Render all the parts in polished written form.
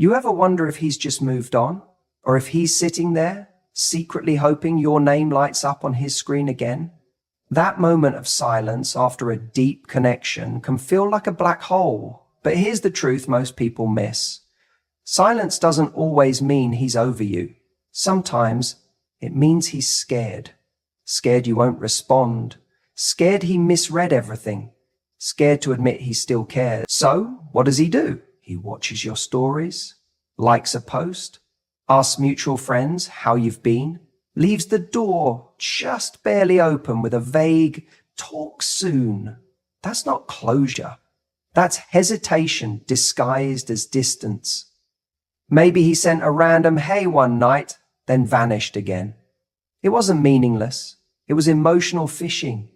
You ever wonder if he's just moved on? Or if he's sitting there, secretly hoping your name lights up on his screen again? That moment of silence after a deep connection can feel like a black hole. But here's the truth most people miss. Silence doesn't always mean he's over you. Sometimes it means he's scared. Scared you won't respond. Scared he misread everything. Scared to admit he still cares. So, what does he do? He watches your stories, likes a post, asks mutual friends how you've been, leaves the door just barely open with a vague, "talk soon." That's not closure. That's hesitation disguised as distance. Maybe he sent a random "hey" one night, then vanished again. It wasn't meaningless. It was emotional fishing.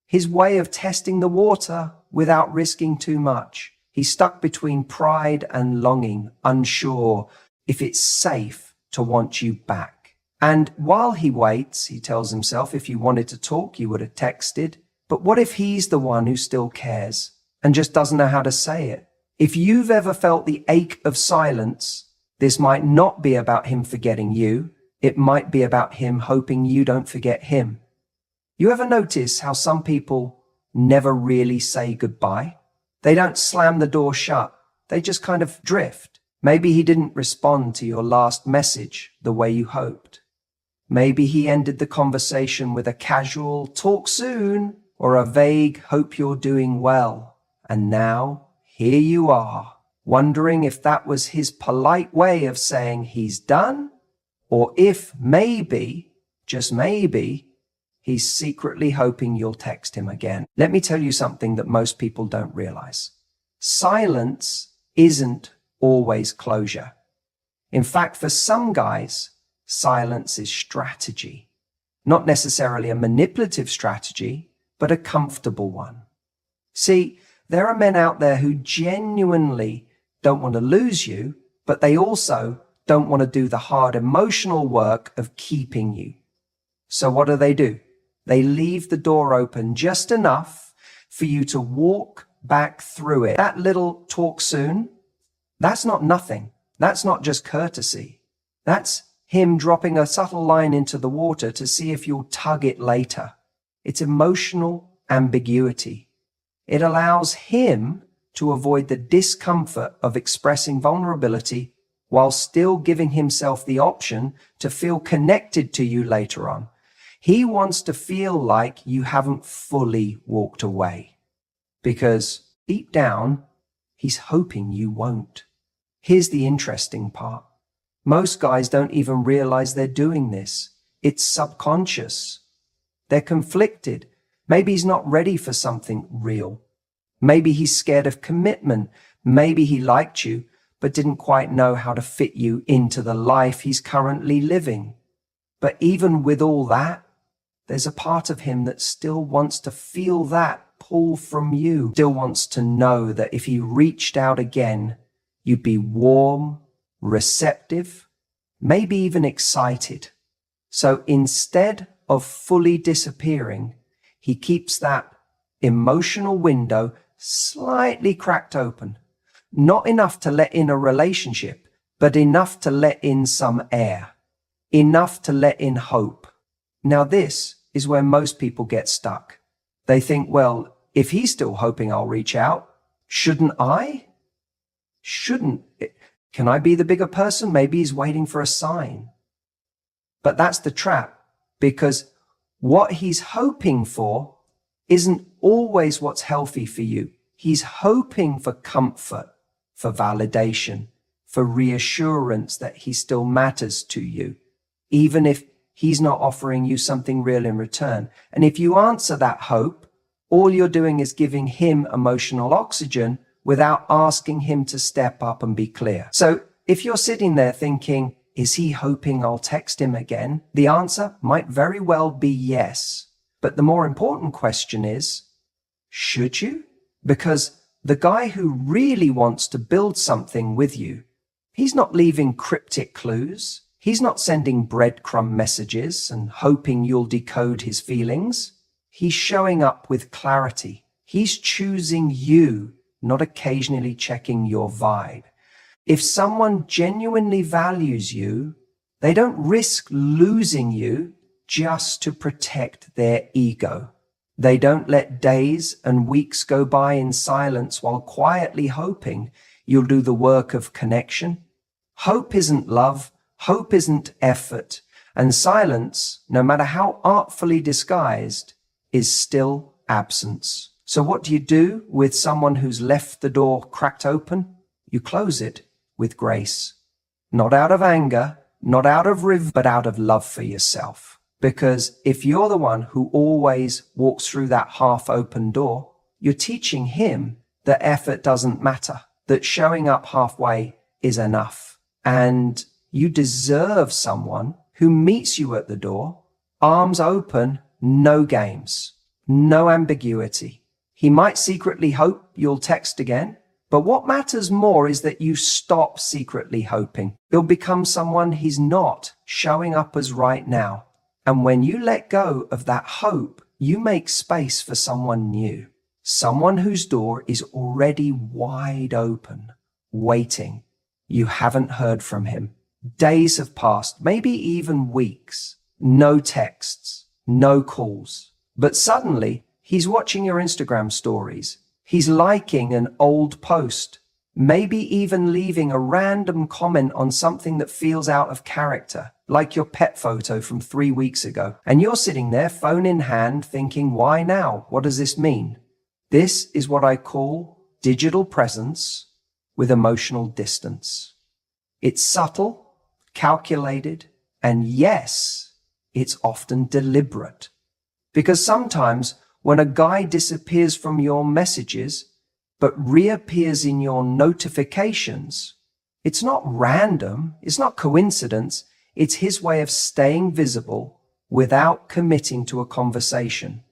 His way of testing the water without risking too much. He's stuck between pride and longing, unsure if it's safe to want you back. And while he waits, he tells himself, if you wanted to talk, you would have texted. But what if he's the one who still cares and just doesn't know how to say it? If you've ever felt the ache of silence, this might not be about him forgetting you. It might be about him hoping you don't forget him. You ever notice how some people never really say goodbye? They don't slam the door shut. They just kind of drift. Maybe he didn't respond to your last message the way you hoped. Maybe he ended the conversation with a casual "talk soon" or a vague "hope you're doing well." And now, here you are, wondering if that was his polite way of saying he's done, or if maybe, just maybe, he's secretly hoping you'll text him again. Let me tell you something that most people don't realize. Silence isn't always closure. In fact, for some guys, silence is strategy. Not necessarily a manipulative strategy, but a comfortable one. See, there are men out there who genuinely don't want to lose you, but they also don't want to do the hard emotional work of keeping you. So what do? They leave the door open just enough for you to walk back through it. That little "talk soon," that's not nothing. That's not just courtesy. That's him dropping a subtle line into the water to see if you'll tug it later. It's emotional ambiguity. It allows him to avoid the discomfort of expressing vulnerability while still giving himself the option to feel connected to you later on. He wants to feel like you haven't fully walked away, because deep down, he's hoping you won't. Here's the interesting part. Most guys don't even realize they're doing this. It's subconscious. They're conflicted. Maybe he's not ready for something real. Maybe he's scared of commitment. Maybe he liked you, but didn't quite know how to fit you into the life he's currently living. But even with all that, there's a part of him that still wants to feel that pull from you, still wants to know that if he reached out again, you'd be warm, receptive, maybe even excited. So instead of fully disappearing, he keeps that emotional window slightly cracked open. Not enough to let in a relationship, but enough to let in some air. Enough to let in hope. Now this is where most people get stuck. They think, well, if he's still hoping I'll reach out, shouldn't I? Can I be the bigger person? Maybe he's waiting for a sign. But that's the trap, because what he's hoping for isn't always what's healthy for you. He's hoping for comfort, for validation, for reassurance that he still matters to you, even if he's not offering you something real in return. And if you answer that hope, all you're doing is giving him emotional oxygen without asking him to step up and be clear. So if you're sitting there thinking, is he hoping I'll text him again? The answer might very well be yes. But the more important question is, should you? Because the guy who really wants to build something with you, he's not leaving cryptic clues. He's not sending breadcrumb messages and hoping you'll decode his feelings. He's showing up with clarity. He's choosing you, not occasionally checking your vibe. If someone genuinely values you, they don't risk losing you just to protect their ego. They don't let days and weeks go by in silence while quietly hoping you'll do the work of connection. Hope isn't love, hope isn't effort, and silence, no matter how artfully disguised, is still absence. So what do you do with someone who's left the door cracked open? You close it with grace. Not out of anger, not out of but out of love for yourself. Because if you're the one who always walks through that half-open door, you're teaching him that effort doesn't matter, that showing up halfway is enough. And you deserve someone who meets you at the door, arms open, no games, no ambiguity. He might secretly hope you'll text again, but what matters more is that you stop secretly hoping. You'll become someone he's not, showing up as right now. And when you let go of that hope, you make space for someone new, someone whose door is already wide open, waiting. You haven't heard from him. Days have passed, maybe even weeks. No texts, no calls. But suddenly, he's watching your Instagram stories. He's liking an old post, maybe even leaving a random comment on something that feels out of character, like your pet photo from 3 weeks ago. And you're sitting there, phone in hand, thinking, why now? What does this mean? This is what I call digital presence with emotional distance. It's subtle, calculated, and yes, it's often deliberate. Because sometimes when a guy disappears from your messages, but reappears in your notifications, it's not random, it's not coincidence, it's his way of staying visible without committing to a conversation.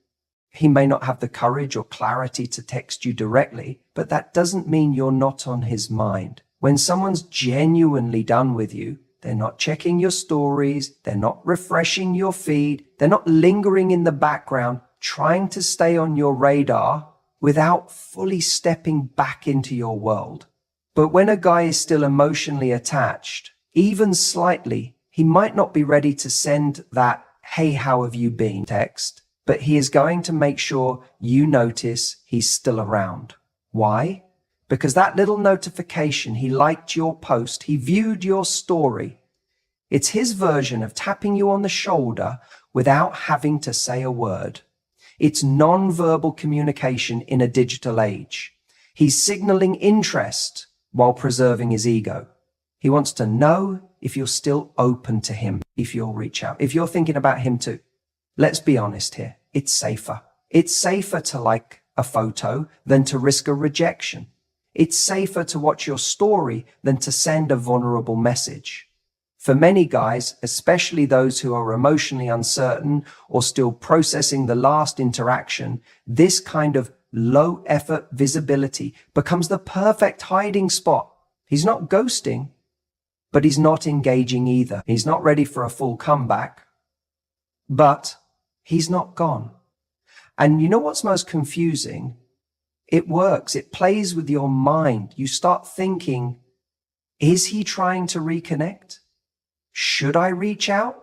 He may not have the courage or clarity to text you directly, but that doesn't mean you're not on his mind. When someone's genuinely done with you, they're not checking your stories, they're not refreshing your feed, they're not lingering in the background, trying to stay on your radar without fully stepping back into your world. But when a guy is still emotionally attached, even slightly, he might not be ready to send that, "Hey, how have you been?" text, but he is going to make sure you notice he's still around. Why? Because that little notification, he liked your post, he viewed your story. It's his version of tapping you on the shoulder without having to say a word. It's non-verbal communication in a digital age. He's signaling interest while preserving his ego. He wants to know if you're still open to him, if you'll reach out, if you're thinking about him too. Let's be honest here. It's safer. It's safer to like a photo than to risk a rejection. It's safer to watch your story than to send a vulnerable message. For many guys, especially those who are emotionally uncertain or still processing the last interaction, this kind of low-effort visibility becomes the perfect hiding spot. He's not ghosting, but he's not engaging either. He's not ready for a full comeback, but he's not gone. And you know what's most confusing? It works. It plays with your mind. You start thinking, is he trying to reconnect? Should I reach out?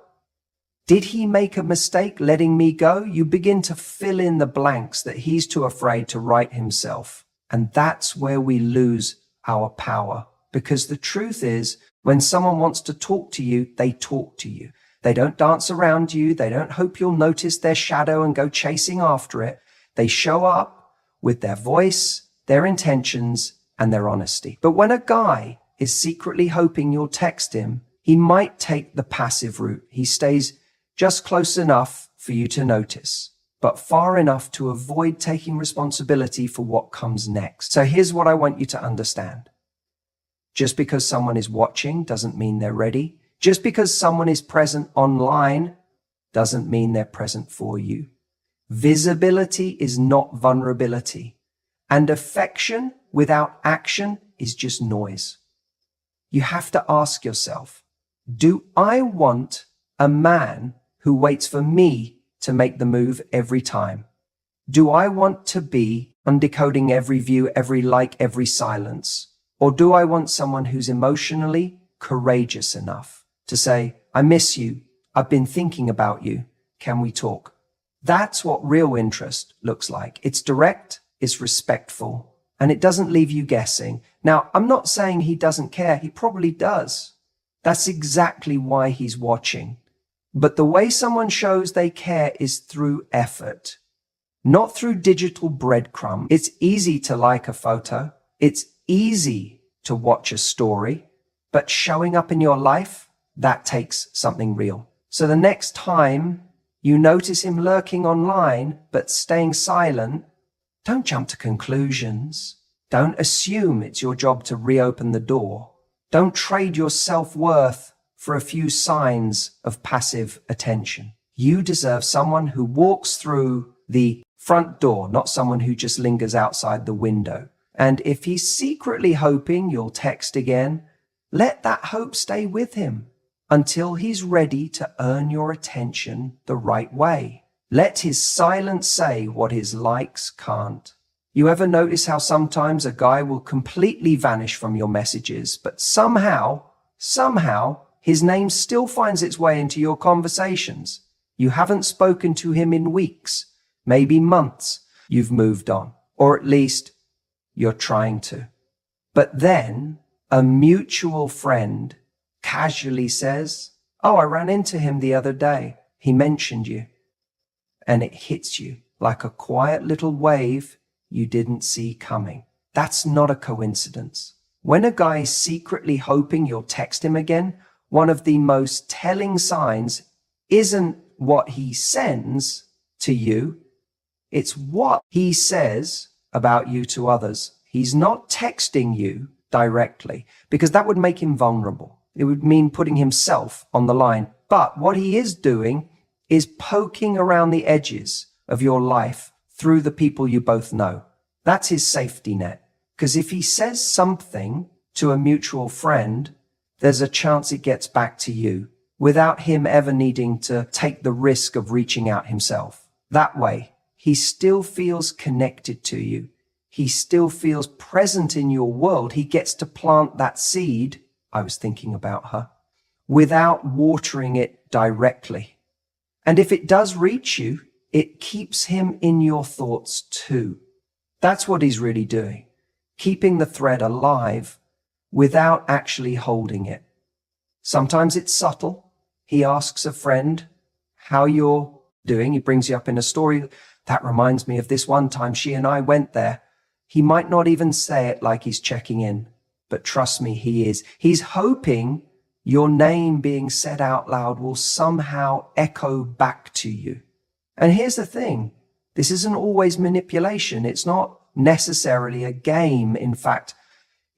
Did he make a mistake letting me go? You begin to fill in the blanks that he's too afraid to write himself. And that's where we lose our power. Because the truth is, when someone wants to talk to you, they talk to you. They don't dance around you. They don't hope you'll notice their shadow and go chasing after it. They show up with their voice, their intentions, and their honesty. But when a guy is secretly hoping you'll text him, he might take the passive route. He stays just close enough for you to notice, but far enough to avoid taking responsibility for what comes next. So here's what I want you to understand. Just because someone is watching doesn't mean they're ready. Just because someone is present online doesn't mean they're present for you. Visibility is not vulnerability, and affection without action is just noise. You have to ask yourself, do I want a man who waits for me to make the move every time? Do I want to be undecoding every view, every like, every silence? Or do I want someone who's emotionally courageous enough to say, I miss you, I've been thinking about you, can we talk? That's what real interest looks like. It's direct, it's respectful, and it doesn't leave you guessing. Now, I'm not saying he doesn't care, he probably does. That's exactly why he's watching. But the way someone shows they care is through effort, not through digital breadcrumb. It's easy to like a photo. It's easy to watch a story, but showing up in your life, that takes something real. So the next time you notice him lurking online, but staying silent, don't jump to conclusions. Don't assume it's your job to reopen the door. Don't trade your self-worth for a few signs of passive attention. You deserve someone who walks through the front door, not someone who just lingers outside the window. And if he's secretly hoping you'll text again, let that hope stay with him until he's ready to earn your attention the right way. Let his silence say what his likes can't. You ever notice how sometimes a guy will completely vanish from your messages, but somehow, his name still finds its way into your conversations? You haven't spoken to him in weeks, maybe months. You've moved on, or at least you're trying to. But then a mutual friend casually says, oh, I ran into him the other day. He mentioned you. And it hits you like a quiet little wave you didn't see coming. That's not a coincidence. When a guy is secretly hoping you'll text him again, one of the most telling signs isn't what he sends to you, it's what he says about you to others. He's not texting you directly because that would make him vulnerable. It would mean putting himself on the line. But what he is doing is poking around the edges of your life through the people you both know. That's his safety net. Because if he says something to a mutual friend, there's a chance it gets back to you without him ever needing to take the risk of reaching out himself. That way, he still feels connected to you. He still feels present in your world. He gets to plant that seed, I was thinking about her, without watering it directly. And if it does reach you, it keeps him in your thoughts too. That's what he's really doing, keeping the thread alive without actually holding it. Sometimes it's subtle. He asks a friend how you're doing. He brings you up in a story. That reminds me of this one time she and I went there. He might not even say it like he's checking in, but trust me, he is. He's hoping your name being said out loud will somehow echo back to you. And here's the thing. This isn't always manipulation. It's not necessarily a game. In fact,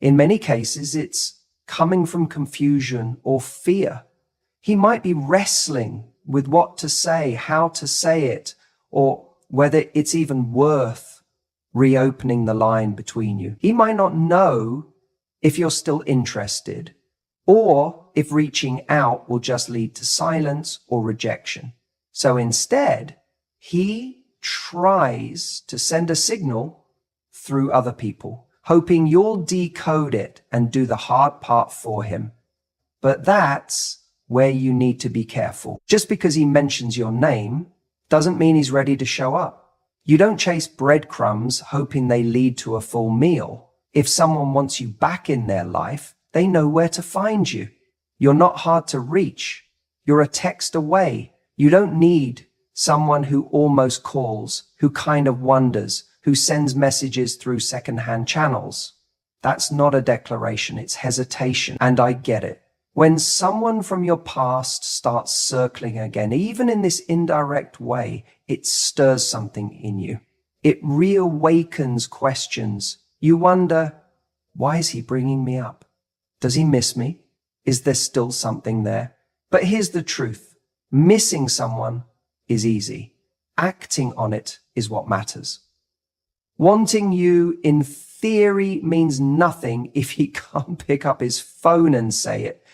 in many cases, it's coming from confusion or fear. He might be wrestling with what to say, how to say it, or whether it's even worth reopening the line between you. He might not know if you're still interested, or if reaching out will just lead to silence or rejection. So instead, he tries to send a signal through other people, hoping you'll decode it and do the hard part for him. But that's where you need to be careful. Just because he mentions your name doesn't mean he's ready to show up. You don't chase breadcrumbs hoping they lead to a full meal. If someone wants you back in their life, they know where to find you. You're not hard to reach. You're a text away. You don't need someone who almost calls, who kind of wonders, who sends messages through secondhand channels. That's not a declaration, it's hesitation, and I get it. When someone from your past starts circling again, even in this indirect way, it stirs something in you. It reawakens questions. You wonder, why is he bringing me up? Does he miss me? Is there still something there? But here's the truth. Missing someone is easy. Acting on it is what matters. Wanting you in theory means nothing if he can't pick up his phone and say it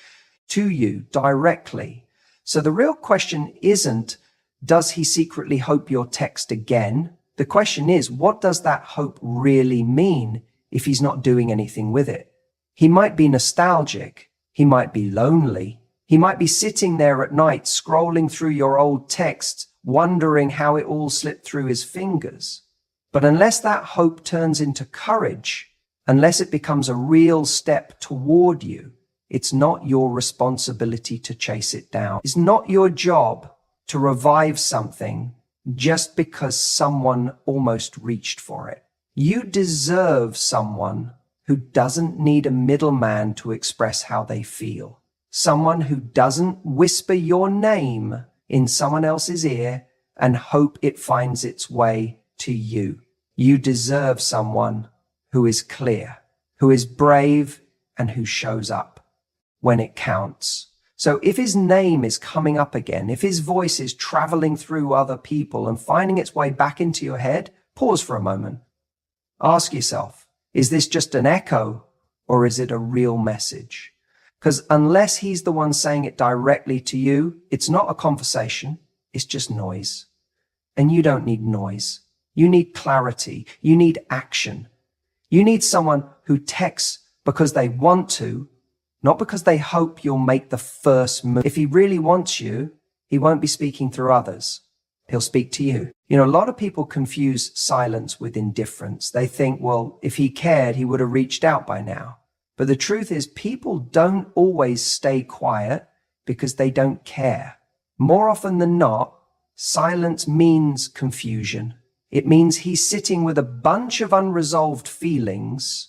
to you directly. So the real question isn't, does he secretly hope you'll text again? The question is, what does that hope really mean if he's not doing anything with it? He might be nostalgic. He might be lonely. He might be sitting there at night scrolling through your old texts, wondering how it all slipped through his fingers. But unless that hope turns into courage, unless it becomes a real step toward you, it's not your responsibility to chase it down. It's not your job to revive something just because someone almost reached for it. You deserve someone who doesn't need a middleman to express how they feel. Someone who doesn't whisper your name in someone else's ear and hope it finds its way to you. You deserve someone who is clear, who is brave, and who shows up when it counts. So if his name is coming up again, if his voice is traveling through other people and finding its way back into your head, pause for a moment. Ask yourself, is this just an echo or is it a real message? Because unless he's the one saying it directly to you, it's not a conversation, it's just noise. And you don't need noise. You need clarity. You need action. You need someone who texts because they want to, not because they hope you'll make the first move. If he really wants you, he won't be speaking through others. He'll speak to you. You know, a lot of people confuse silence with indifference. They think, well, if he cared, he would have reached out by now. But the truth is, people don't always stay quiet because they don't care. More often than not, silence means confusion. It means he's sitting with a bunch of unresolved feelings,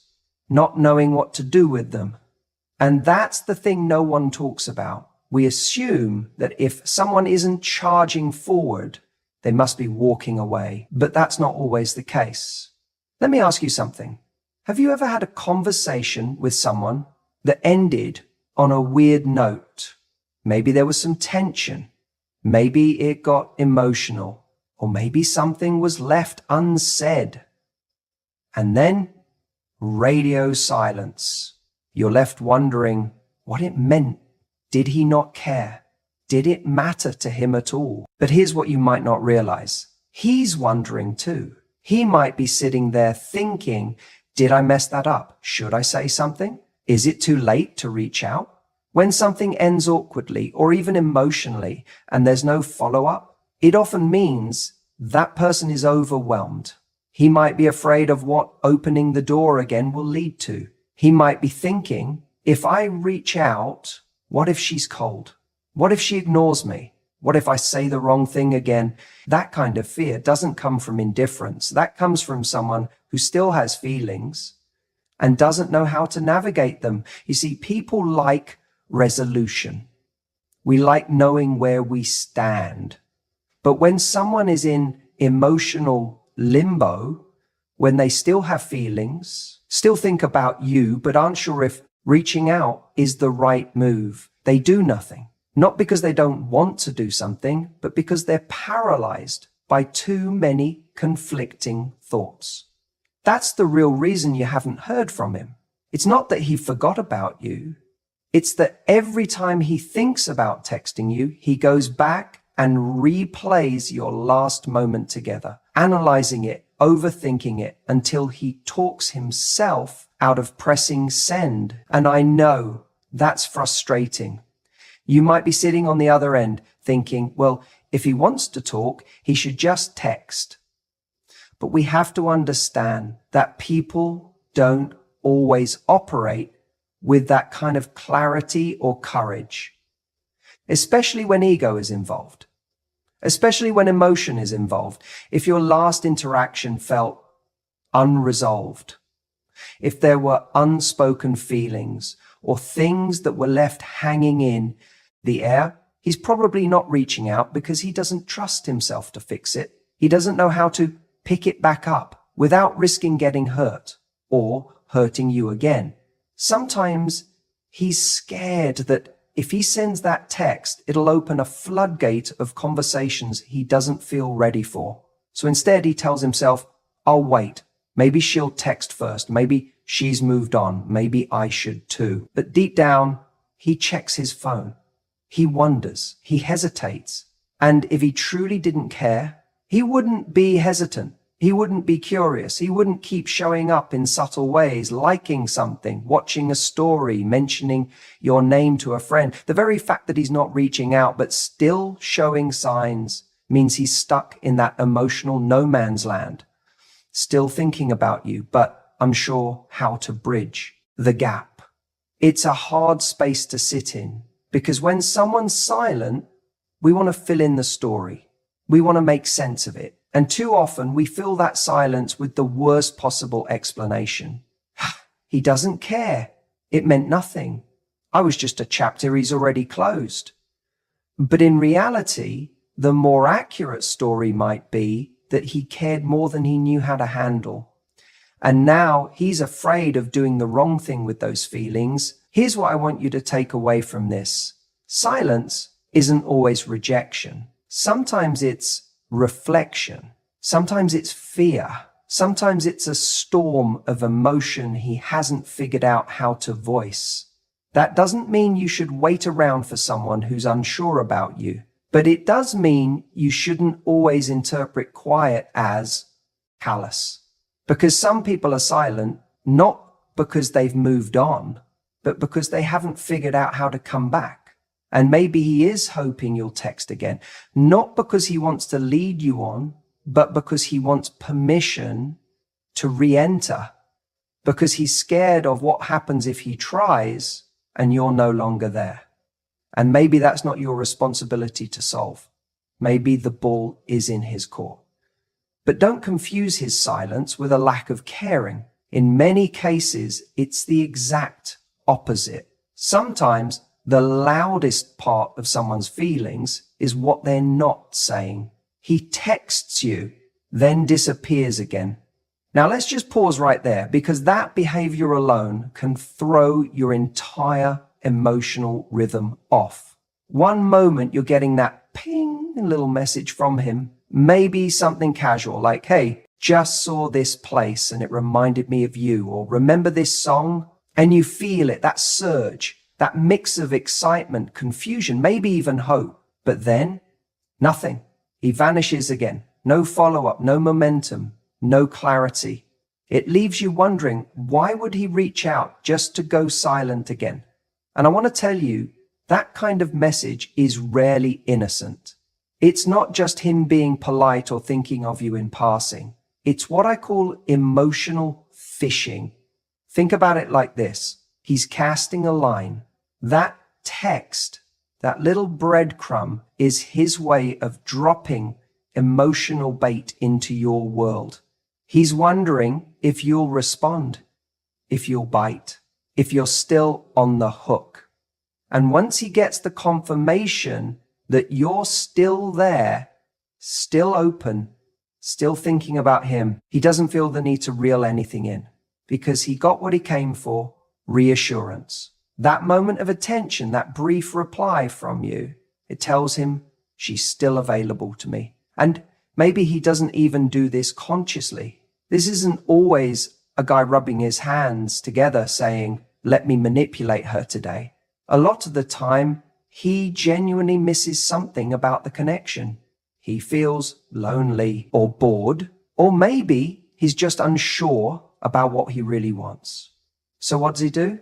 not knowing what to do with them. And that's the thing no one talks about. We assume that if someone isn't charging forward, they must be walking away. But that's not always the case. Let me ask you something. Have you ever had a conversation with someone that ended on a weird note? Maybe there was some tension. Maybe it got emotional. Or maybe something was left unsaid. And then radio silence. You're left wondering what it meant. Did he not care? Did it matter to him at all? But here's what you might not realize. He's wondering too. He might be sitting there thinking, did I mess that up? Should I say something? Is it too late to reach out? When something ends awkwardly or even emotionally and there's no follow-up, it often means that person is overwhelmed. He might be afraid of what opening the door again will lead to. He might be thinking, if I reach out, what if she's cold? What if she ignores me? What if I say the wrong thing again? That kind of fear doesn't come from indifference. That comes from someone who still has feelings and doesn't know how to navigate them. You see, people like resolution. We like knowing where we stand. But when someone is in emotional limbo, when they still have feelings, still think about you, but aren't sure if reaching out is the right move, they do nothing. Not because they don't want to do something, but because they're paralyzed by too many conflicting thoughts. That's the real reason you haven't heard from him. It's not that he forgot about you. It's that every time he thinks about texting you, he goes back and replays your last moment together, analyzing it, overthinking it until he talks himself out of pressing send. And I know that's frustrating. You might be sitting on the other end thinking, well, if he wants to talk, he should just text. But we have to understand that people don't always operate with that kind of clarity or courage, especially when ego is involved, especially when emotion is involved. If your last interaction felt unresolved, if there were unspoken feelings or things that were left hanging in the air, he's probably not reaching out because he doesn't trust himself to fix it. He doesn't know how to pick it back up without risking getting hurt or hurting you again. Sometimes he's scared that if he sends that text, it'll open a floodgate of conversations he doesn't feel ready for. So instead, he tells himself, I'll wait. Maybe she'll text first. Maybe she's moved on. Maybe I should too. But deep down, he checks his phone. He wonders. He hesitates. And if he truly didn't care, he wouldn't be hesitant. He wouldn't be curious. He wouldn't keep showing up in subtle ways, liking something, watching a story, mentioning your name to a friend. The very fact that he's not reaching out but still showing signs means he's stuck in that emotional no man's land, still thinking about you, but unsure how to bridge the gap. It's a hard space to sit in because when someone's silent, we want to fill in the story. We want to make sense of it. And too often we fill that silence with the worst possible explanation. He doesn't care. It meant nothing. I was just a chapter he's already closed. But in reality, the more accurate story might be that he cared more than he knew how to handle. And now he's afraid of doing the wrong thing with those feelings. Here's what I want you to take away from this. Silence isn't always rejection. Sometimes it's reflection. Sometimes it's fear. Sometimes it's a storm of emotion he hasn't figured out how to voice. That doesn't mean you should wait around for someone who's unsure about you, but it does mean you shouldn't always interpret quiet as callous. Because some people are silent, not because they've moved on, but because they haven't figured out how to come back. And maybe he is hoping you'll text again, not because he wants to lead you on, but because he wants permission to re-enter, because he's scared of what happens if he tries and you're no longer there. And maybe that's not your responsibility to solve. Maybe the ball is in his court. But don't confuse his silence with a lack of caring. In many cases, it's the exact opposite. Sometimes the loudest part of someone's feelings is what they're not saying. He texts you, then disappears again. Now let's just pause right there because that behavior alone can throw your entire emotional rhythm off. One moment you're getting that ping little message from him, maybe something casual like, hey, just saw this place and it reminded me of you, or remember this song? And you feel it, that surge, that mix of excitement, confusion, maybe even hope. But then, nothing. He vanishes again. No follow-up, no momentum, no clarity. It leaves you wondering, why would he reach out just to go silent again? And I want to tell you, that kind of message is rarely innocent. It's not just him being polite or thinking of you in passing. It's what I call emotional fishing. Think about it like this. He's casting a line. That text, that little breadcrumb, is his way of dropping emotional bait into your world. He's wondering if you'll respond, if you'll bite, if you're still on the hook. And once he gets the confirmation that you're still there, still open, still thinking about him, he doesn't feel the need to reel anything in because he got what he came for, reassurance. That moment of attention, that brief reply from you, it tells him she's still available to me. And maybe he doesn't even do this consciously. This isn't always a guy rubbing his hands together saying, let me manipulate her today. A lot of the time, he genuinely misses something about the connection. He feels lonely or bored, or maybe he's just unsure about what he really wants. So what does he do?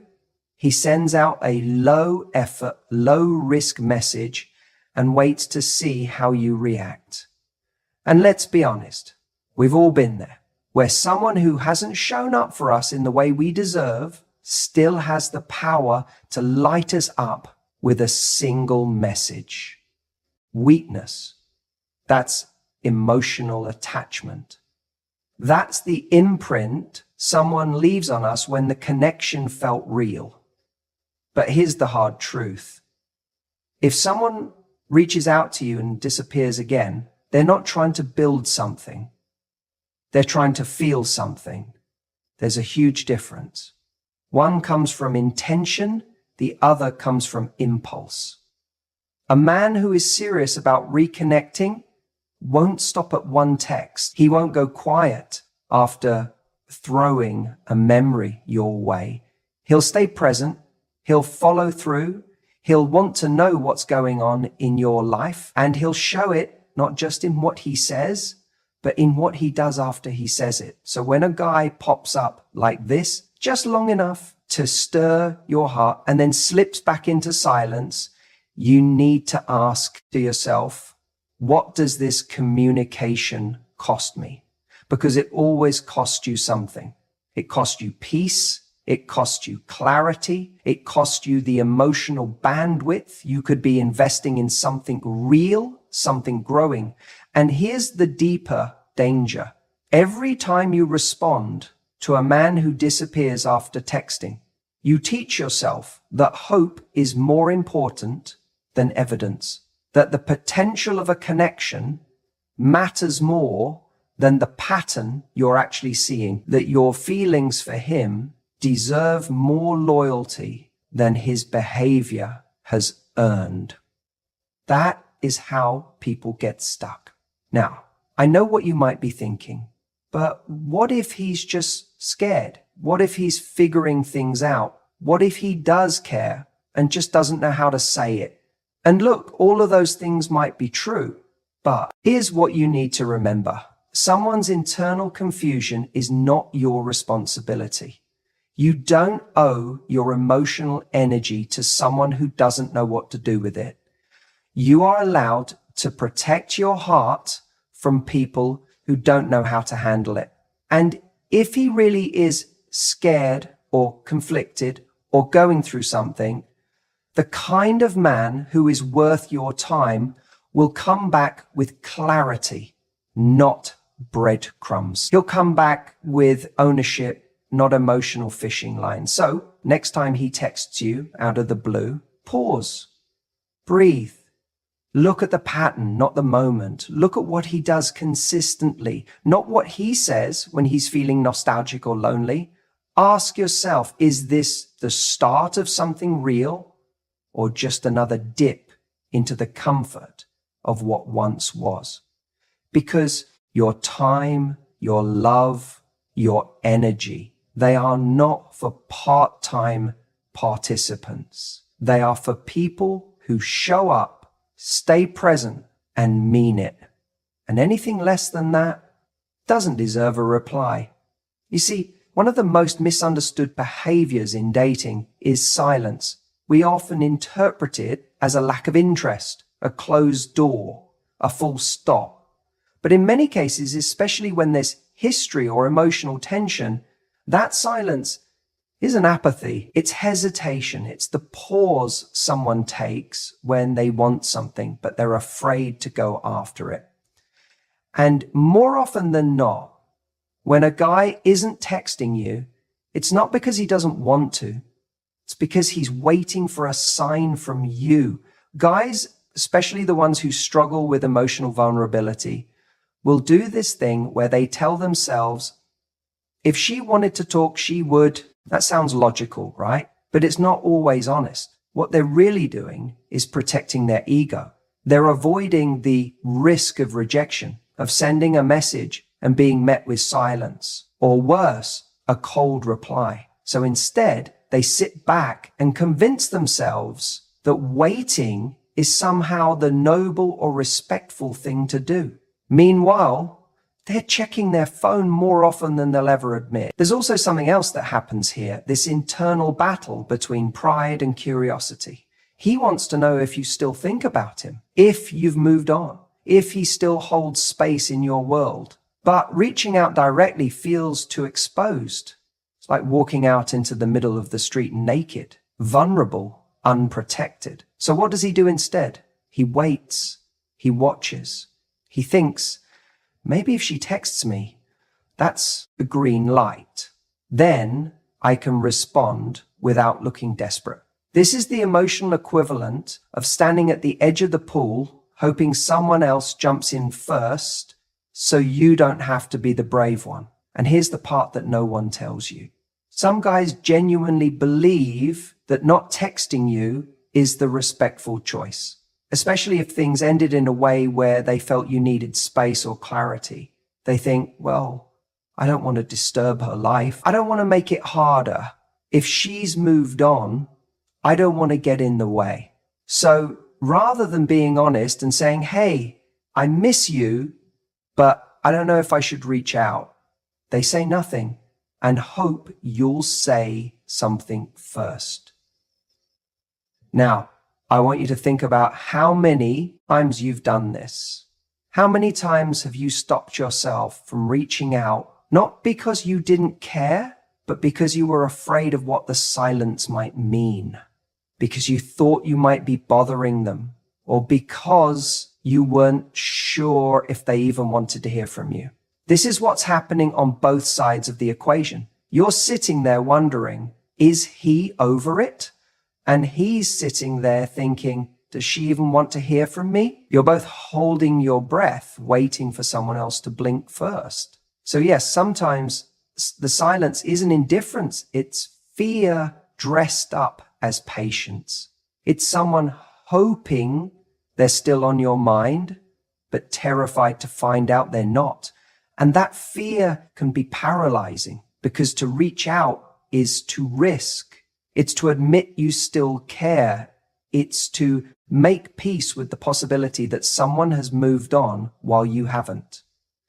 He sends out a low effort, low risk message and waits to see how you react. And let's be honest, we've all been there, where someone who hasn't shown up for us in the way we deserve still has the power to light us up with a single message. Weakness. That's emotional attachment. That's the imprint someone leaves on us when the connection felt real. But here's the hard truth. If someone reaches out to you and disappears again, they're not trying to build something. They're trying to feel something. There's a huge difference. One comes from intention, the other comes from impulse. A man who is serious about reconnecting won't stop at one text. He won't go quiet after throwing a memory your way. He'll stay present. He'll follow through. He'll want to know what's going on in your life, and he'll show it not just in what he says, but in what he does after he says it. So when a guy pops up like this, just long enough to stir your heart and then slips back into silence, you need to ask to yourself, what does this communication cost me? Because it always costs you something. It costs you peace. It costs you clarity. It costs you the emotional bandwidth. You could be investing in something real, something growing. And here's the deeper danger. Every time you respond to a man who disappears after texting, you teach yourself that hope is more important than evidence, that the potential of a connection matters more than the pattern you're actually seeing, that your feelings for him deserve more loyalty than his behavior has earned. That is how people get stuck. Now, I know what you might be thinking, but what if he's just scared? What if he's figuring things out? What if he does care and just doesn't know how to say it? And look, all of those things might be true, but here's what you need to remember. Someone's internal confusion is not your responsibility. You don't owe your emotional energy to someone who doesn't know what to do with it. You are allowed to protect your heart from people who don't know how to handle it. And if he really is scared or conflicted or going through something, the kind of man who is worth your time will come back with clarity, not breadcrumbs. He'll come back with ownership, not emotional fishing lines. So next time he texts you out of the blue, pause, breathe, look at the pattern, not the moment. Look at what he does consistently, not what he says when he's feeling nostalgic or lonely. Ask yourself, is this the start of something real or just another dip into the comfort of what once was? Because your time, your love, your energy, they are not for part-time participants. They are for people who show up, stay present, and mean it. And anything less than that doesn't deserve a reply. You see, one of the most misunderstood behaviors in dating is silence. We often interpret it as a lack of interest, a closed door, a full stop. But in many cases, especially when there's history or emotional tension, that silence isn't apathy. It's hesitation. It's the pause someone takes when they want something, but they're afraid to go after it. And more often than not, when a guy isn't texting you, it's not because he doesn't want to. It's because he's waiting for a sign from you. Guys, especially the ones who struggle with emotional vulnerability, will do this thing where they tell themselves, if she wanted to talk, she would. That sounds logical, right? But it's not always honest. What they're really doing is protecting their ego. They're avoiding the risk of rejection, of sending a message and being met with silence, or worse, a cold reply. So instead, they sit back and convince themselves that waiting is somehow the noble or respectful thing to do. Meanwhile, they're checking their phone more often than they'll ever admit. There's also something else that happens here, this internal battle between pride and curiosity. He wants to know if you still think about him, if you've moved on, if he still holds space in your world. But reaching out directly feels too exposed. It's like walking out into the middle of the street naked, vulnerable, unprotected. So what does he do instead? He waits. He watches. He thinks, maybe if she texts me, that's a green light. Then I can respond without looking desperate. This is the emotional equivalent of standing at the edge of the pool, hoping someone else jumps in first so you don't have to be the brave one. And here's the part that no one tells you. Some guys genuinely believe that not texting you is the respectful choice, especially if things ended in a way where they felt you needed space or clarity. They think, well, I don't want to disturb her life. I don't want to make it harder. If she's moved on, I don't want to get in the way. So rather than being honest and saying, hey, I miss you, but I don't know if I should reach out. They say nothing and hope you'll say something first. Now, I want you to think about how many times you've done this. How many times have you stopped yourself from reaching out, not because you didn't care, but because you were afraid of what the silence might mean, because you thought you might be bothering them, or because you weren't sure if they even wanted to hear from you. This is what's happening on both sides of the equation. You're sitting there wondering, is he over it? And he's sitting there thinking, does she even want to hear from me? You're both holding your breath, waiting for someone else to blink first. So yes, sometimes the silence isn't indifference. It's fear dressed up as patience. It's someone hoping they're still on your mind, but terrified to find out they're not. And that fear can be paralyzing, because to reach out is to risk. It's to admit you still care. It's to make peace with the possibility that someone has moved on while you haven't.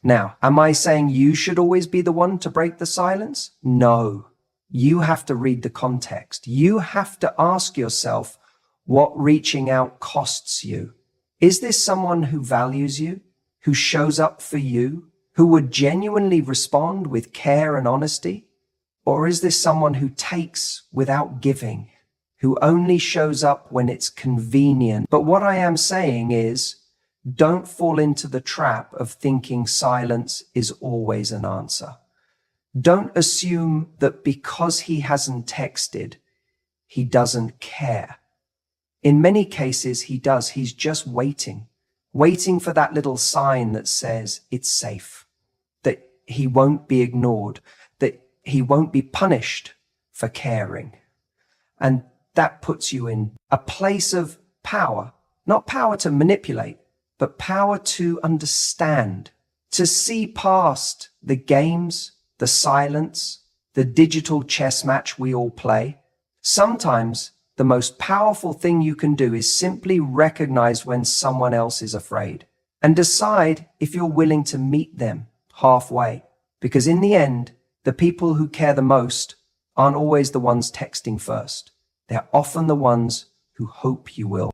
Now, am I saying you should always be the one to break the silence? No. You have to read the context. You have to ask yourself what reaching out costs you. Is this someone who values you, who shows up for you, who would genuinely respond with care and honesty? Or is this someone who takes without giving, who only shows up when it's convenient? But what I am saying is, don't fall into the trap of thinking silence is always an answer. Don't assume that because he hasn't texted, he doesn't care. In many cases, he does. He's just waiting for that little sign that says it's safe, that he won't be ignored, that he won't be punished for caring. And that puts you in a place of power, not power to manipulate, but power to understand, to see past the games, the silence, the digital chess match we all play. Sometimes the most powerful thing you can do is simply recognize when someone else is afraid and decide if you're willing to meet them halfway. Because in the end, the people who care the most aren't always the ones texting first. They're often the ones who hope you will.